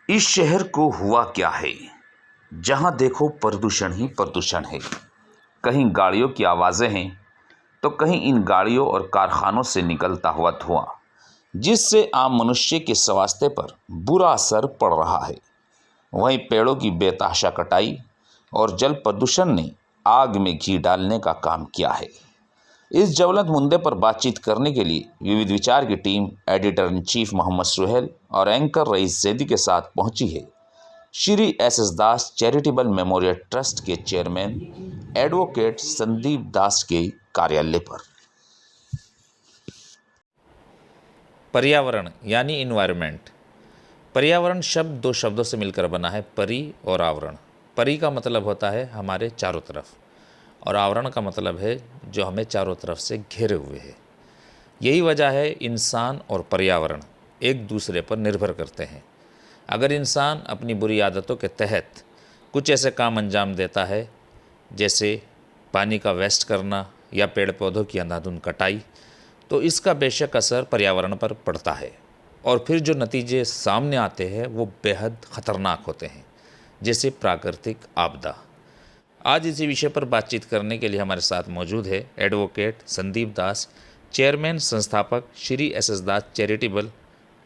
इस शहर को हुआ क्या है, जहां देखो प्रदूषण ही प्रदूषण है। कहीं गाड़ियों की आवाज़ें हैं तो कहीं इन गाड़ियों और कारखानों से निकलता हुआ धुआं, जिससे आम मनुष्य के स्वास्थ्य पर बुरा असर पड़ रहा है। वहीं पेड़ों की बेतहाशा कटाई और जल प्रदूषण ने आग में घी डालने का काम किया है। इस ज्वलंत मुद्दे पर बातचीत करने के लिए विविध विचार की team editor in chief Mohammad Suhail और एंकर रईस जैदी के साथ पहुंची है Shri S Das charitable memorial trust के चेयरमैन एडवोकेट संदीप दास के कार्यालय पर। पर्यावरण यानी इन्वायरमेंट। पर्यावरण शब्द दो शब्दों से मिलकर बना है, परि और आवरण। परि का मतलब होता है हमारे चारों तरफ, और आवरण का मतलब है जो हमें चारों तरफ से घेरे हुए है। यही वजह है इंसान और पर्यावरण एक दूसरे पर निर्भर करते हैं। अगर इंसान अपनी बुरी आदतों के तहत कुछ ऐसे काम अंजाम देता है, जैसे पानी का वेस्ट करना या पेड़ पौधों की अंधाधुंध कटाई, तो इसका बेशक असर पर्यावरण पर पड़ता है, और फिर जो नतीजे सामने आते हैं वो बेहद ख़तरनाक होते हैं, जैसे प्राकृतिक आपदा। आज इसी विषय पर बातचीत करने के लिए हमारे साथ मौजूद है एडवोकेट संदीप दास, चेयरमैन संस्थापक Shri S Das charitable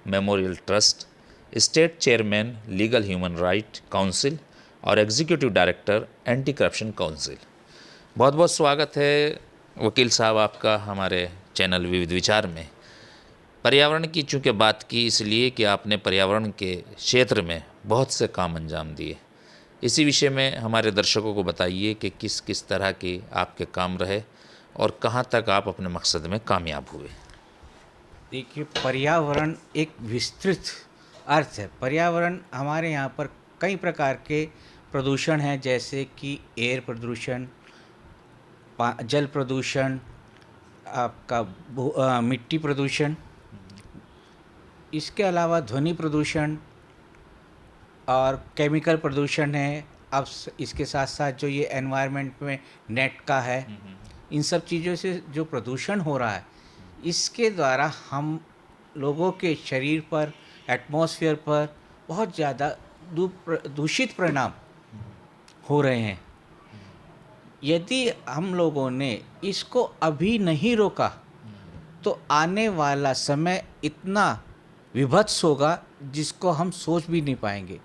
memorial trust, state chairman legal human right council और executive director anti corruption council. बहुत बहुत स्वागत है वकील साहब आपका हमारे चैनल विविध विचार में। पर्यावरण की चूँकि बात की इसलिए कि आपने पर्यावरण के क्षेत्र में बहुत से काम अंजाम दिए। इसी विषय में हमारे दर्शकों को बताइए कि किस किस तरह के आपके काम रहे और कहाँ तक आप अपने मकसद में कामयाब हुए। देखिए, पर्यावरण एक विस्तृत अर्थ है। पर्यावरण हमारे यहाँ पर कई प्रकार के प्रदूषण हैं, जैसे कि एयर प्रदूषण, जल प्रदूषण, आपका मिट्टी प्रदूषण, इसके अलावा ध्वनि प्रदूषण और केमिकल प्रदूषण है। अब इसके साथ साथ जो ये एनवायरनमेंट में नेट का है, इन सब चीज़ों से जो प्रदूषण हो रहा है, इसके द्वारा हम लोगों के शरीर पर, एटमॉस्फेयर पर बहुत ज़्यादा दूषित परिणाम हो रहे हैं। यदि हम लोगों ने इसको अभी नहीं रोका तो आने वाला समय इतना विभत्स होगा जिसको हम सोच भी नहीं पाएंगे।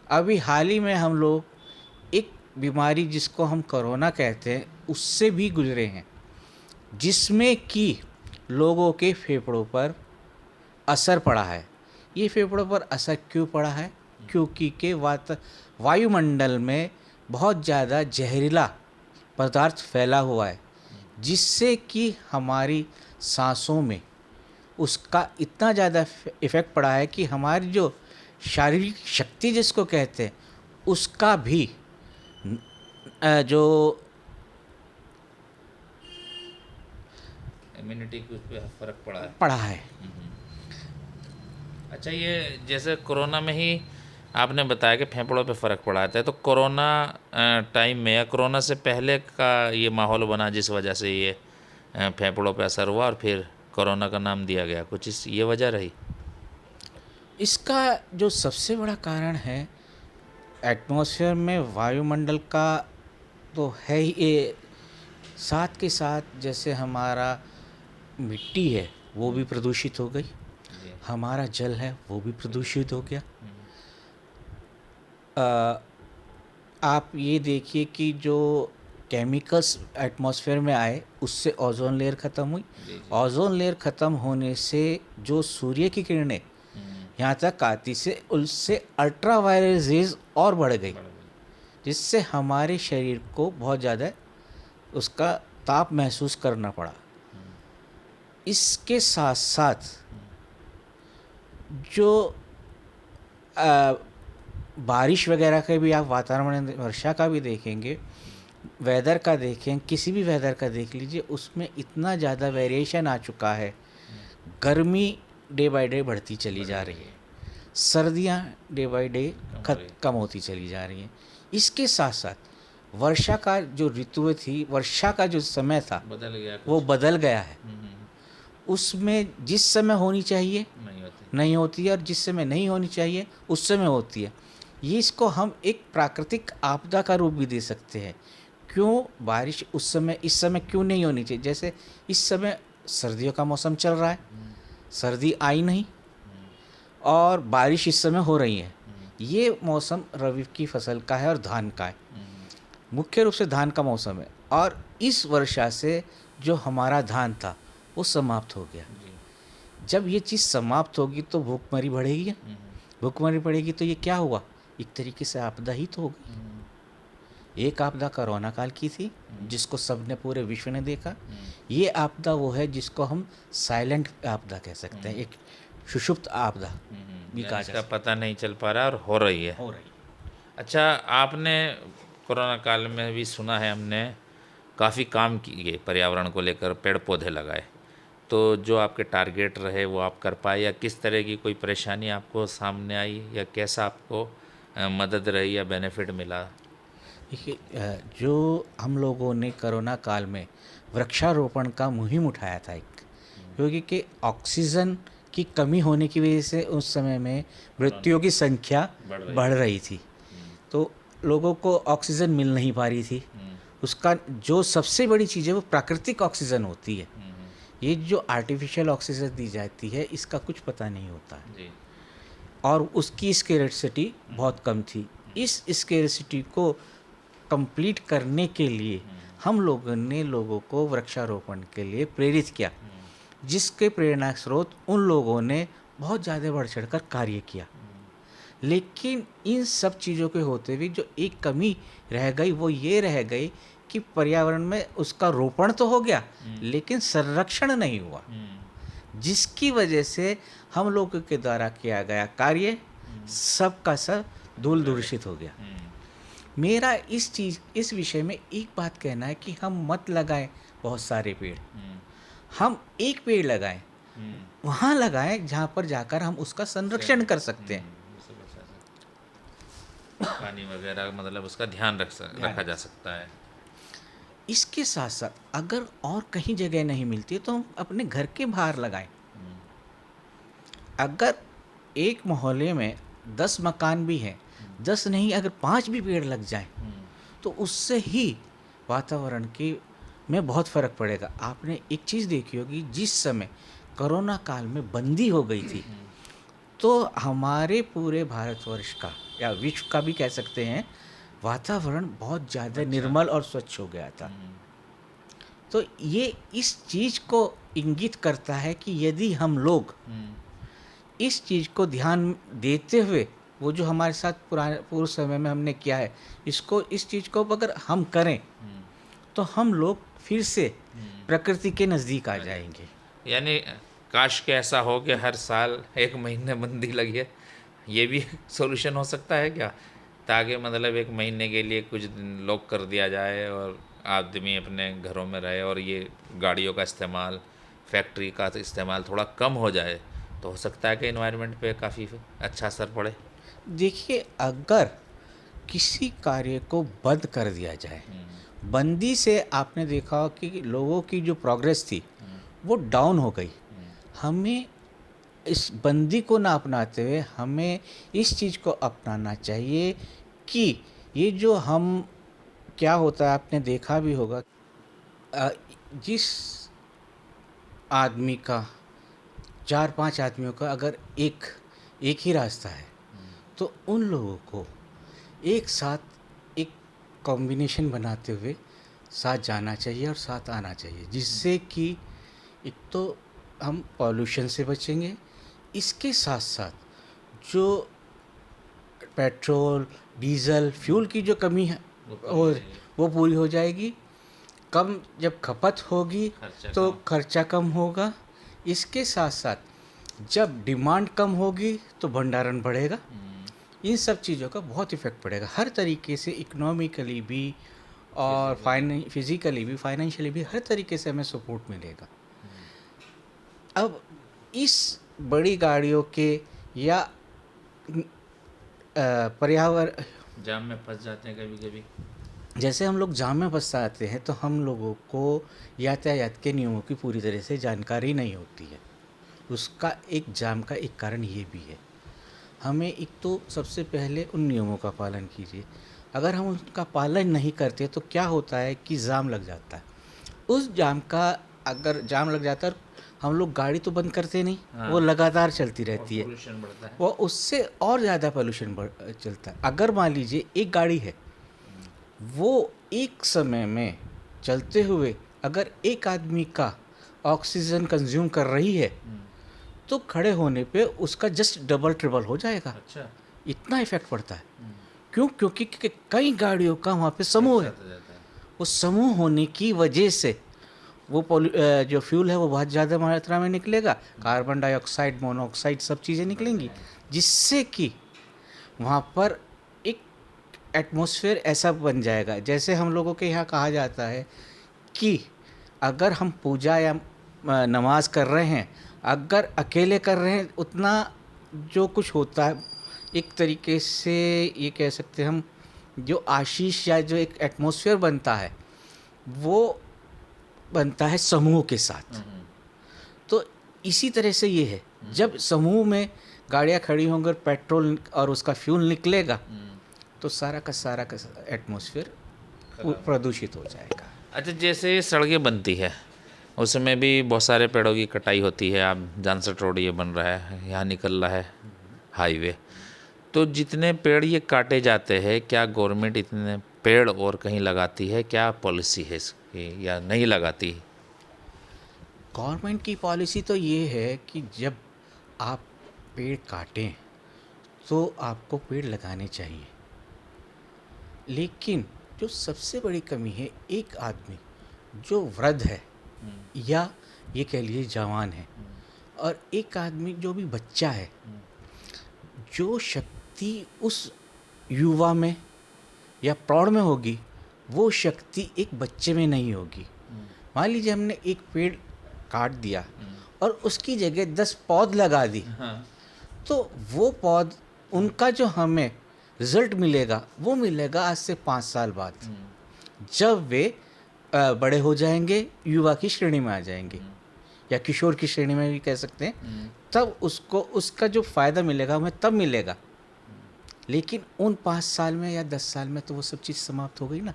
अभी हाल ही में हम लोग एक बीमारी जिसको हम कोरोना कहते हैं उससे भी गुजरे हैं, जिसमें कि लोगों के फेफड़ों पर असर पड़ा है। ये फेफड़ों पर असर क्यों पड़ा है? क्योंकि के वायुमंडल में बहुत ज़्यादा जहरीला पदार्थ फैला हुआ है, जिससे कि हमारी सांसों में उसका इतना ज़्यादा इफ़ेक्ट पड़ा है कि हमारी जो शारीरिक शक्ति जिसको कहते हैं उसका भी जो इम्यूनिटी के उस पर फ़र्क पड़ा है। अच्छा, ये जैसे कोरोना में ही आपने बताया कि फेफड़ों पे फ़र्क पड़ा था, तो कोरोना टाइम में या कोरोना से पहले का ये माहौल बना जिस वजह से ये फेफड़ों पे असर हुआ और फिर कोरोना का नाम दिया गया, कुछ इस ये वजह रही? इसका जो सबसे बड़ा कारण है एटमॉस्फेयर में वायुमंडल का तो है ही, ये साथ के साथ जैसे हमारा मिट्टी है वो भी प्रदूषित हो गई, हमारा जल है वो भी प्रदूषित हो गया। आप ये देखिए कि जो केमिकल्स एटमॉस्फेयर में आए उससे ओजोन लेयर ख़त्म हुई। ओजोन लेयर ख़त्म होने से जो सूर्य की किरणें यहाँ तक आती से उससे अल्ट्रा वायलेट रेज और बढ़ गई, जिससे हमारे शरीर को बहुत ज़्यादा उसका ताप महसूस करना पड़ा। इसके साथ साथ जो बारिश वगैरह का भी आप वातावरण, वर्षा का भी देखेंगे, वेदर का देखें, किसी भी वेदर का देख लीजिए, उसमें इतना ज़्यादा वेरिएशन आ चुका है। गर्मी डे बाय डे बढ़ती चली जा रही है, सर्दियाँ डे बाय डे कम होती चली जा रही हैं। इसके साथ साथ वर्षा का जो ऋतु थी, वर्षा का जो समय था वो बदल गया है। उसमें जिस समय होनी चाहिए नहीं होती है और जिस समय नहीं होनी चाहिए उस समय होती है। ये इसको हम एक प्राकृतिक आपदा का रूप भी दे सकते हैं। क्यों बारिश उस समय इस समय क्यों नहीं होनी चाहिए? जैसे इस समय सर्दियों का मौसम चल रहा है, सर्दी आई नहीं और बारिश इस समय हो रही है। ये मौसम रबी की फसल का है और धान का है, मुख्य रूप से धान का मौसम है। और इस वर्षा से जो हमारा धान था वो समाप्त हो गया। जब ये चीज़ समाप्त होगी तो भूखमरी बढ़ेगी, भूखमरी बढ़ेगी तो ये क्या हुआ? एक तरीके से आपदा ही तो हो गई। एक आपदा कोरोना काल की थी जिसको सबने पूरे विश्व ने देखा। ये आपदा वो है जिसको हम साइलेंट आपदा कह सकते हैं, एक सुषुप्त आपदा भी कहा जा इसका सकता पता नहीं चल पा रहा और हो रही है। है। हो रही है। अच्छा, आपने कोरोना काल में भी सुना है, हमने काफ़ी काम किए पर्यावरण को लेकर, पेड़ पौधे लगाए, तो जो आपके टारगेट रहे वो आप कर पाए, या किस तरह की कोई परेशानी आपको सामने आई, या कैसा आपको मदद रही या बेनिफिट मिला? देखिए, जो हम लोगों ने कोरोना काल में वृक्षारोपण का मुहिम उठाया था एक, क्योंकि कि ऑक्सीजन की कमी होने की वजह से उस समय में मृत्युओं की संख्या बढ़ रही थी। तो लोगों को ऑक्सीजन मिल नहीं पा रही थी। उसका जो सबसे बड़ी चीज़ है वो प्राकृतिक ऑक्सीजन होती है। ये जो आर्टिफिशियल ऑक्सीजन दी जाती है इसका कुछ पता नहीं होता है जी। और उसकी स्केर्सिटी बहुत कम थी। इस स्केर्सिटी को कंप्लीट करने के लिए हम लोगों ने लोगों को वृक्षारोपण के लिए प्रेरित किया, जिसके प्रेरणा स्रोत उन लोगों ने बहुत ज़्यादा बढ़ चढ़कर कार्य किया। लेकिन इन सब चीज़ों के होते हुए जो एक कमी रह गई वो ये रह गई कि पर्यावरण में उसका रोपण तो हो गया लेकिन संरक्षण नहीं हुआ, जिसकी वजह से हम लोगों के द्वारा किया गया कार्य सब का सब धूल दूषित हो गया। मेरा इस विषय में एक बात कहना है कि हम मत लगाएं बहुत सारे पेड़, हम एक पेड़ लगाएं, वहाँ लगाएं जहाँ पर जाकर हम उसका संरक्षण कर सकते हैं। पानी वगैरह मतलब उसका ध्यान रखा जा सकता है। इसके साथ साथ अगर और कहीं जगह नहीं मिलती है तो हम अपने घर के बाहर लगाएं। अगर एक मोहल्ले में 10 मकान भी हैं, 10 नहीं अगर 5 भी पेड़ लग जाएं तो उससे ही वातावरण की में बहुत फ़र्क पड़ेगा। आपने एक चीज़ देखी होगी, जिस समय कोरोना काल में बंदी हो गई थी तो हमारे पूरे भारतवर्ष का या विश्व का भी कह सकते हैं वातावरण बहुत ज़्यादा निर्मल और स्वच्छ हो गया था। तो ये इस चीज़ को इंगित करता है कि यदि हम लोग इस चीज़ को ध्यान देते हुए वो जो हमारे साथ पूर्व समय में हमने किया है इस चीज़ को अगर हम करें तो हम लोग फिर से प्रकृति के नज़दीक आ जाएंगे। यानी काश के ऐसा हो कि हर साल 1 महीने बंदी लगी, ये भी सॉल्यूशन हो सकता है क्या? ताकि मतलब 1 महीने के लिए कुछ दिन लॉक कर दिया जाए और आदमी अपने घरों में रहे और ये गाड़ियों का इस्तेमाल, फैक्ट्री का इस्तेमाल थोड़ा कम हो जाए, तो हो सकता है कि एनवायरनमेंट पे काफ़ी अच्छा असर पड़े। देखिए, अगर किसी कार्य को बंद कर दिया जाए, बंदी से आपने देखा कि लोगों की जो प्रोग्रेस थी वो डाउन हो गई। हमें इस बंदी को ना अपनाते हुए हमें इस चीज़ को अपनाना चाहिए कि ये जो हम क्या होता है आपने देखा भी होगा, जिस आदमी का 4-5 आदमियों का अगर एक ही रास्ता है तो उन लोगों को एक साथ एक कॉम्बिनेशन बनाते हुए साथ जाना चाहिए और साथ आना चाहिए, जिससे कि एक तो हम पॉल्यूशन से बचेंगे, इसके साथ साथ जो पेट्रोल डीजल फ्यूल की जो कमी है वो पूरी हो जाएगी। कम जब खपत होगी तो खर्चा कम होगा। इसके साथ साथ जब डिमांड कम होगी तो भंडारण बढ़ेगा। इन सब चीज़ों का बहुत इफ़ेक्ट पड़ेगा हर तरीके से, इकोनॉमिकली भी और फिज़िकली भी, फाइनेंशियली भी, हर तरीके से हमें सपोर्ट मिलेगा। अब इस बड़ी गाड़ियों के या पर्यावरण जाम में फंस जाते हैं कभी कभी, जैसे हम लोग जाम में फंस जाते हैं तो हम लोगों को यातायात के नियमों की पूरी तरह से जानकारी नहीं होती है उसका एक जाम का एक कारण ये भी है। हमें एक तो सबसे पहले उन नियमों का पालन कीजिए। अगर हम उनका पालन नहीं करते तो क्या होता है कि जाम लग जाता है। उस जाम का अगर जाम लग जाता है, हम लोग गाड़ी तो बंद करते नहीं, वो लगातार चलती रहती है, पोल्यूशन बढ़ता है। वो उससे और ज़्यादा पोल्यूशन चलता है। अगर मान लीजिए एक गाड़ी है, वो एक समय में चलते हुए अगर एक आदमी का ऑक्सीजन कंज्यूम कर रही है, तो खड़े होने पे उसका जस्ट डबल ट्रिपल हो जाएगा। अच्छा। इतना इफेक्ट पड़ता है। क्यों? क्योंकि कई गाड़ियों का वहाँ पे समूह है। वो समूह होने की वजह से वो जो फ्यूल है वो बहुत ज़्यादा मात्रा में निकलेगा, कार्बन डाइऑक्साइड, मोनोऑक्साइड सब चीज़ें निकलेंगी, जिससे कि वहाँ पर एक एटमॉस्फेयर ऐसा बन जाएगा। जैसे हम लोगों के यहाँ कहा जाता है कि अगर हम पूजा या नमाज कर रहे हैं, अगर अकेले कर रहे हैं, उतना जो कुछ होता है एक तरीके से ये कह सकते हैं हम, जो आशीष या जो एक एटमॉस्फेयर बनता है वो बनता है समूह के साथ। तो इसी तरह से ये है, जब समूह में गाड़ियाँ खड़ी होंगी, पेट्रोल और उसका फ्यूल निकलेगा, तो सारा का एटमॉस्फेयर प्रदूषित हो जाएगा। अच्छा, जैसे सड़कें बनती है उसमें भी बहुत सारे पेड़ों की कटाई होती है। आप जानसठ रोड ये बन रहा है, यहाँ निकल रहा है हाईवे, तो जितने पेड़ ये काटे जाते हैं, क्या गवर्नमेंट इतने पेड़ और कहीं लगाती है? क्या पॉलिसी है इसकी, या नहीं लगाती? गवर्नमेंट की पॉलिसी तो ये है कि जब आप पेड़ काटें तो आपको पेड़ लगाने चाहिए। लेकिन जो सबसे बड़ी कमी है, एक आदमी जो वृद्ध है या ये कह लीजिए जवान है, और एक आदमी जो भी बच्चा है, जो शक्ति उस युवा में या प्रौढ़ में होगी, वो शक्ति एक बच्चे में नहीं होगी। मान लीजिए हमने एक पेड़ काट दिया और उसकी जगह 10 पौध लगा दी, तो वो पौध, उनका जो हमें रिजल्ट मिलेगा वो मिलेगा आज से 5 साल बाद, जब वे बड़े हो जाएंगे, युवा की श्रेणी में आ जाएंगे या किशोर की श्रेणी में भी कह सकते हैं, तब उसको उसका जो फ़ायदा मिलेगा हमें तब मिलेगा। लेकिन उन 5 साल में या 10 साल में तो वो सब चीज़ समाप्त हो गई ना,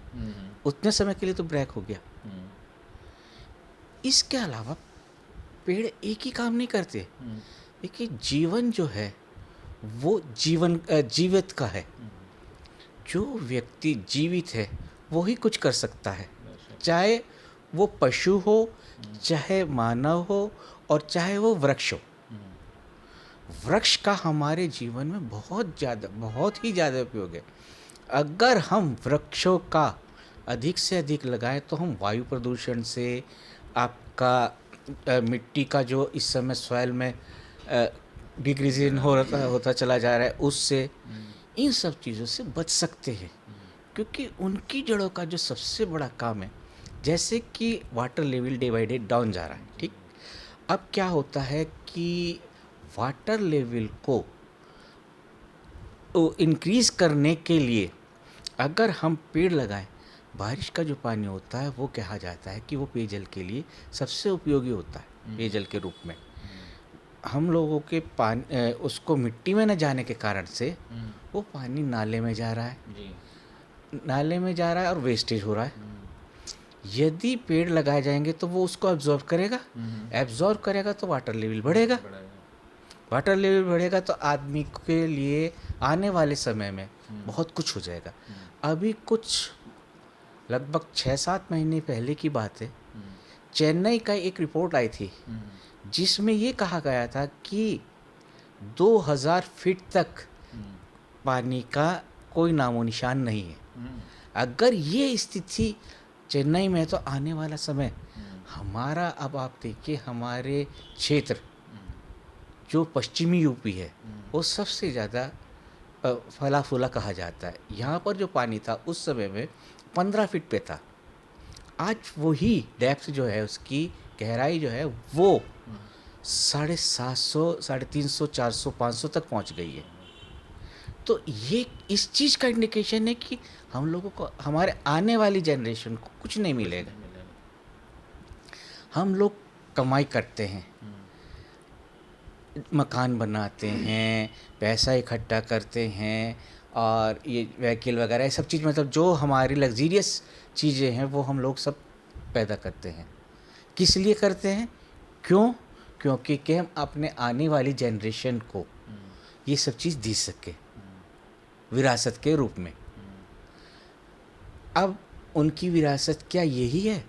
उतने समय के लिए तो ब्रेक हो गया। इसके अलावा पेड़ एक ही काम नहीं करते। देखिए, जीवन जो है वो जीवित का है। जो व्यक्ति जीवित है वो ही कुछ कर सकता है, चाहे वो पशु हो, चाहे मानव हो, और चाहे वो वृक्ष हो। वृक्ष का हमारे जीवन में बहुत ही ज़्यादा उपयोग है। अगर हम वृक्षों का अधिक से अधिक लगाएं तो हम वायु प्रदूषण से, आपका मिट्टी का जो इस समय सॉइल में डिग्रेडेशन होता चला जा रहा है, उससे, इन सब चीज़ों से बच सकते हैं। क्योंकि उनकी जड़ों का जो सबसे बड़ा काम है, जैसे कि water level day by day down जा रहा है, ठीक। अब क्या होता है कि वाटर लेवल को इंक्रीज़ करने के लिए अगर हम पेड़ लगाएं, बारिश का जो पानी होता है वो कहा जाता है कि वो पेयजल के लिए सबसे उपयोगी होता है, पेयजल के रूप में। हम लोगों के पानी उसको मिट्टी में न जाने के कारण से वो पानी नाले में जा रहा है, नाले में जा रहा है और वेस्टेज हो रहा है। यदि पेड़ लगाए जाएंगे तो वो उसको एब्जॉर्ब करेगा तो वाटर लेवल बढ़ेगा। वाटर लेवल बढ़ेगा तो आदमी के लिए आने वाले समय में बहुत कुछ हो जाएगा। अभी कुछ लगभग 6-7 महीने पहले की बात है, चेन्नई का एक रिपोर्ट आई थी जिसमें ये कहा गया था कि 2000 फीट तक पानी का कोई नामो निशान नहीं है। अगर ये स्थिति चेन्नई में है तो आने वाला समय हमारा, अब आप देखिए हमारे क्षेत्र जो पश्चिमी यूपी है वो सबसे ज़्यादा फला फूला कहा जाता है। यहाँ पर जो पानी था उस समय में 15 फीट पे था, आज वही डेप्थ जो है, उसकी गहराई जो है वो 750, 350, 400, 500 तक पहुँच गई है। तो ये इस चीज़ का इंडिकेशन है कि हम लोगों को, हमारे आने वाली जनरेशन को कुछ नहीं मिलेगा। हम लोग कमाई करते हैं, मकान बनाते हैं, पैसा इकट्ठा करते हैं और ये व्हीकल वगैरह ये सब चीज़, मतलब जो हमारी लग्जीरियस चीज़ें हैं वो हम लोग सब पैदा करते हैं। किस लिए करते हैं? क्यों? क्योंकि कि हम अपने आने वाली जनरेशन को ये सब चीज़ दे सके विरासत के रूप में। अब उनकी विरासत क्या यही है?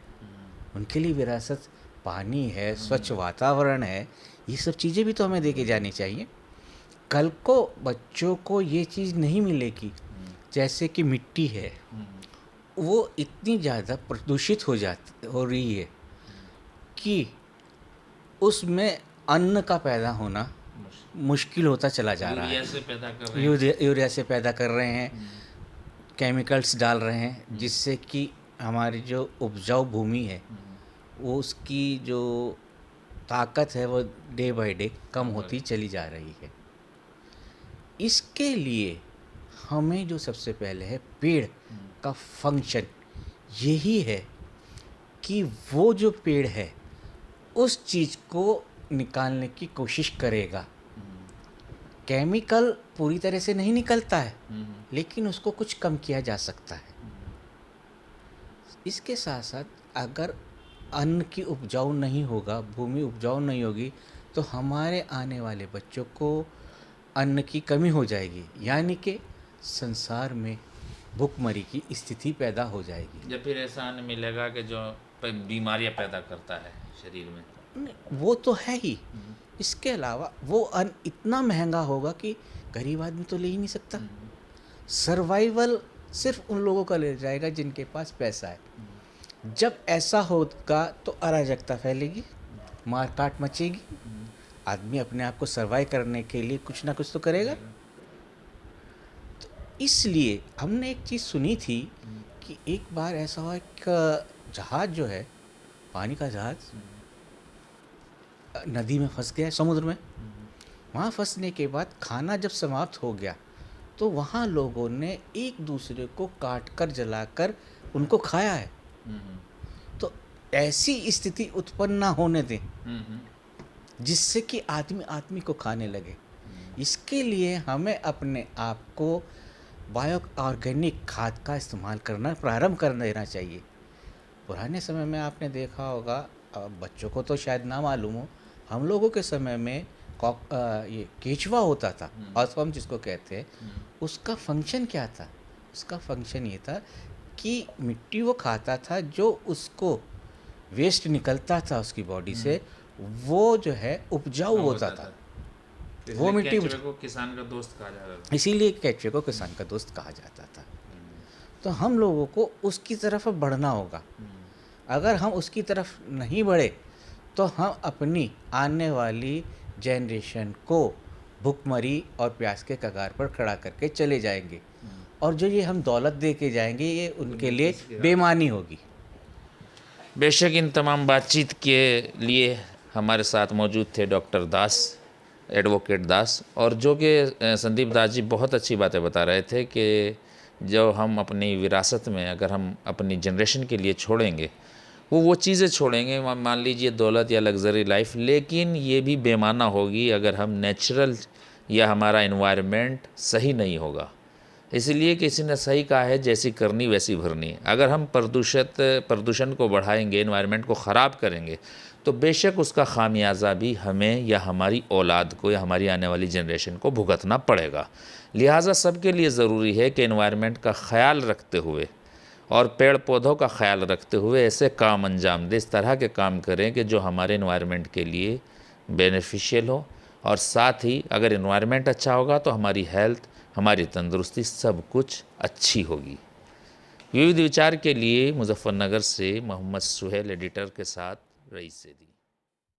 उनके लिए विरासत पानी है, स्वच्छ वातावरण है, ये सब चीज़ें भी तो हमें दे के जानी चाहिए। कल को बच्चों को ये चीज़ नहीं मिलेगी, जैसे कि मिट्टी है, वो इतनी ज़्यादा प्रदूषित हो रही है कि उसमें अन्न का पैदा होना मुश्किल होता चला जा रहा है। यूरिया से पैदा कर रहे हैं। यूरिया से पैदा कर रहे हैं, केमिकल्स डाल रहे हैं, जिससे कि हमारी जो उपजाऊ भूमि है वो उसकी जो ताकत है वो डे बाय डे कम होती चली जा रही है। इसके लिए हमें जो सबसे पहले है, पेड़ का फंक्शन यही है कि वो जो पेड़ है उस चीज़ को निकालने की कोशिश करेगा। केमिकल पूरी तरह से नहीं निकलता है, लेकिन उसको कुछ कम किया जा सकता है। इसके साथ साथ अगर अन्न की उपजाऊ नहीं होगा, भूमि उपजाऊ नहीं होगी, तो हमारे आने वाले बच्चों को अन्न की कमी हो जाएगी, यानी कि संसार में भूखमरी की स्थिति पैदा हो जाएगी। या फिर ऐसा अन्न मिलेगा कि जो बीमारियां पैदा करता है शरीर में। नहीं, वो तो है ही। इसके अलावा वो अन्न इतना महंगा होगा कि गरीब आदमी तो ले ही नहीं सकता। सर्वाइवल सिर्फ उन लोगों का ले जाएगा जिनके पास पैसा है। जब ऐसा होगा तो अराजकता फैलेगी, मारकाट मचेगी, आदमी अपने आप को सर्वाइव करने के लिए कुछ ना कुछ तो करेगा। तो इसलिए हमने एक चीज़ सुनी थी कि एक बार ऐसा हुआ कि जहाज़ जो है, पानी का जहाज़ नदी में फंस गया, समुद्र में। वहाँ फंसने के बाद खाना जब समाप्त हो गया तो वहाँ लोगों ने एक दूसरे को काट कर जलाकर उनको खाया है। तो ऐसी स्थिति उत्पन्न ना होने दें जिससे कि आदमी आदमी को खाने लगे। इसके लिए हमें अपने आप को बायो ऑर्गेनिक खाद का इस्तेमाल करना प्रारंभ कर देना चाहिए। पुराने समय में आपने देखा होगा, बच्चों को तो शायद ना मालूम हो, हम लोगों के समय में ये केचुआ होता था, अर्थवर्म जिसको कहते हैं, उसका फंक्शन क्या था? उसका फंक्शन ये था कि मिट्टी वो खाता था, जो उसको वेस्ट निकलता था उसकी बॉडी से, वो जो है उपजाऊ होता था। वो मिट्टी को किसान का दोस्त कहा जाता था। इसीलिए केचुए को किसान का दोस्त कहा जाता था। तो हम लोगों को उसकी तरफ बढ़ना होगा। अगर हम उसकी तरफ नहीं बढ़े तो हम अपनी आने वाली जनरेशन को भूखमरी और प्यास के कगार पर खड़ा करके चले जाएंगे, और जो ये हम दौलत दे के जाएंगे ये उनके लिए बेईमानी होगी। बेशक इन तमाम बातचीत के लिए हमारे साथ मौजूद थे डॉक्टर दास, एडवोकेट दास, और जो कि संदीप दास जी बहुत अच्छी बातें बता रहे थे कि जो हम अपनी विरासत में अगर हम अपनी जनरेशन के लिए छोड़ेंगे, वो चीज़ें छोड़ेंगे, मान लीजिए दौलत या लग्जरी लाइफ, लेकिन ये भी बेमाना होगी अगर हम नेचुरल या हमारा एनवायरनमेंट सही नहीं होगा। इसलिए किसी ने सही कहा है, जैसी करनी वैसी भरनी। अगर हम प्रदूषण को बढ़ाएंगे, एनवायरनमेंट को ख़राब करेंगे, तो बेशक उसका खामियाजा भी हमें या हमारी औलाद को या हमारी आने वाली जनरेशन को भुगतना पड़ेगा। लिहाजा सबके लिए ज़रूरी है कि एनवायरनमेंट का ख्याल रखते हुए और पेड़ पौधों का ख्याल रखते हुए ऐसे काम अंजाम दें, इस तरह के काम करें कि जो हमारे एनवायरनमेंट के लिए बेनिफिशियल हो, और साथ ही अगर एनवायरनमेंट अच्छा होगा तो हमारी हेल्थ, हमारी तंदुरुस्ती, सब कुछ अच्छी होगी। विविध विचार के लिए मुजफ्फरनगर से मोहम्मद सुहेल एडिटर के साथ रईस सेदी।